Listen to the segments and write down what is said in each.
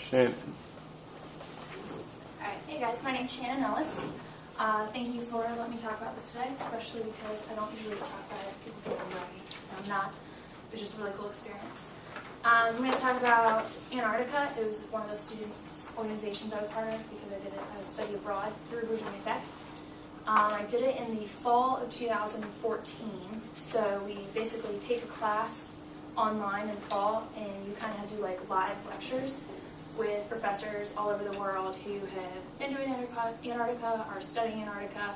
Shannon. Alright, hey guys, my name's Shannon Ellis. Thank you for letting me talk about this today, especially because I don't usually talk about it. People think I'm bragging, and I'm not. It was just a really cool experience. I'm going to talk about Antarctica. It was one of the student organizations I was part of because I did it as a study abroad through Virginia Tech. I did it in the fall of 2014, so we basically take a class online in fall, and you kind of do like live lectures with professors all over the world who have been to Antarctica, are studying Antarctica.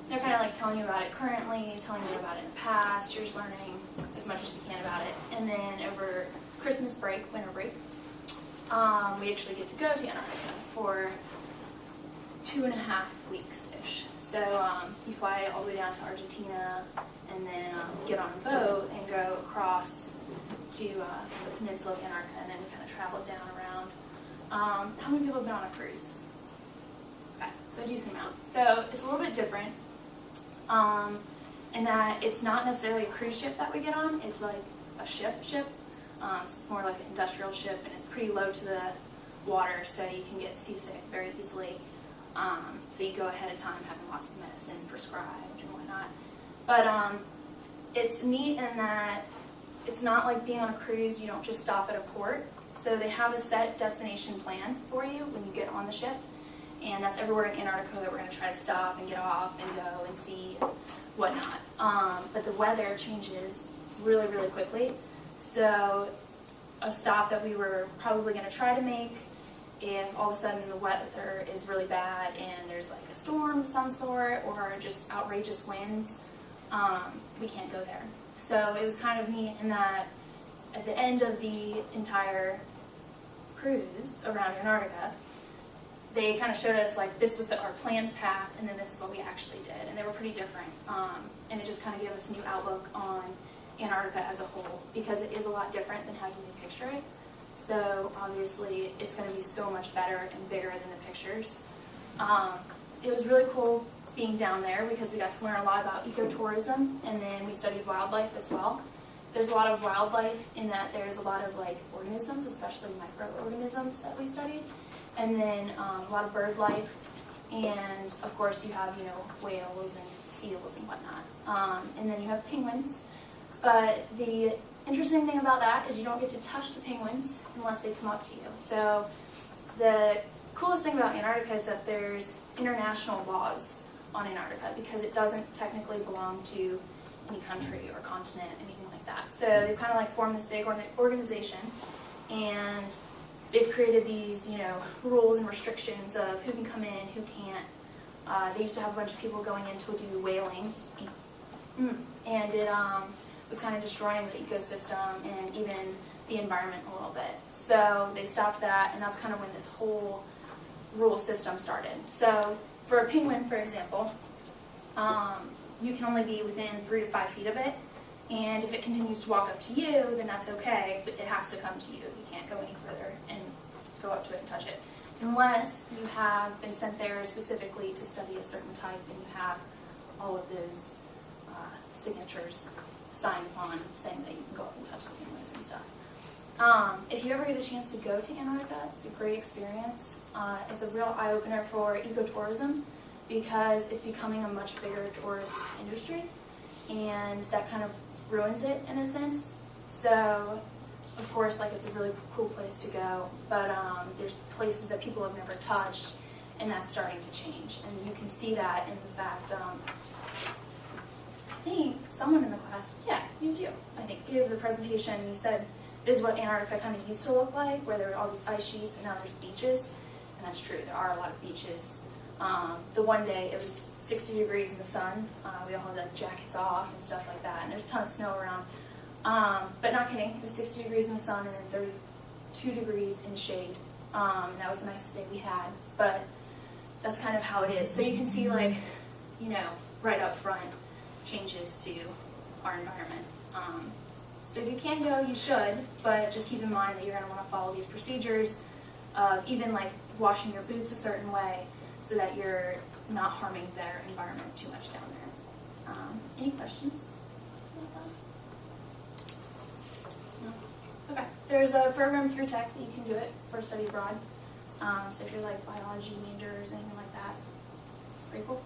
They're kind of like telling you about it currently, telling you about it in the past. You're just learning as much as you can about it. And then over Christmas break, winter break, we actually get to go to Antarctica for 2.5 weeks-ish. So you fly all the way down to Argentina and then get on a boat and go across to the peninsula of Antarctica, and then we kind of travel down around. How many people have been on a cruise? Okay, so a decent amount. So it's a little bit different in that it's not necessarily a cruise ship that we get on. It's like a ship. So it's more like an industrial ship, and it's pretty low to the water, so you can get seasick very easily. So you go ahead of time having lots of medicines prescribed and whatnot. But it's neat in that it's not like being on a cruise. You don't just stop at a port. So they have a set destination plan for you when you get on the ship. And that's everywhere in Antarctica that we're going to try to stop and get off and go and see whatnot. But the weather changes really, really quickly. So a stop that we were probably going to try to make, if all of a sudden the weather is really bad and there's like a storm of some sort or just outrageous winds, we can't go there. So it was kind of neat in that at the end of the entire cruise around Antarctica, they kind of showed us like this was our planned path, and then this is what we actually did, and they were pretty different. And it just kind of gave us a new outlook on Antarctica as a whole, because it is a lot different than how you may picture it. So obviously it's going to be so much better and bigger than the pictures. It was really cool being down there because we got to learn a lot about ecotourism, and then we studied wildlife as well. There's a lot of wildlife in that there's a lot of like organisms, especially microorganisms that we studied, and then a lot of bird life, and of course you have, you know, whales and seals and whatnot, and then you have penguins. But the interesting thing about that is you don't get to touch the penguins unless they come up to you. So the coolest thing about Antarctica is that there's international laws on Antarctica because it doesn't technically belong to any country or continent, anything like that. So they've kind of like formed this big organization, and they've created these, you know, rules and restrictions of who can come in, who can't. They used to have a bunch of people going in to do whaling, and it was kind of destroying the ecosystem and even the environment a little bit. So they stopped that, and that's kind of when this whole rule system started. So for a penguin, for example, you can only be within 3 to 5 feet of it, and if it continues to walk up to you, then that's okay, but it has to come to you. You can't go any further and go up to it and touch it, unless you have been sent there specifically to study a certain type and you have all of those signatures signed upon saying that you can go up and touch the penguins and stuff. If you ever get a chance to go to Antarctica, it's a great experience. It's a real eye-opener for ecotourism because it's becoming a much bigger tourist industry, and that kind of ruins it in a sense. So, of course, like, it's a really cool place to go, but there's places that people have never touched, and that's starting to change. And you can see that in the fact, I think someone in the class, yeah, it was you, I think, gave the presentation. You said this is what Antarctica kind of used to look like, where there were all these ice sheets and now there's beaches, and that's true, there are a lot of beaches. The one day it was 60 degrees in the sun. We all had like jackets off and stuff like that, and there's a ton of snow around. But not kidding, it was 60 degrees in the sun and then 32 degrees in the shade. And that was the nicest day we had, but that's kind of how it is. So you can see, like, you know, right up front changes to our environment. So if you can go, you should, but just keep in mind that you're going to want to follow these procedures of even like washing your boots a certain way so that you're not harming their environment too much down there. Any questions? No? Okay. There's a program through Tech that you can do it for study abroad. So if you're like biology majors, anything like that, it's pretty cool.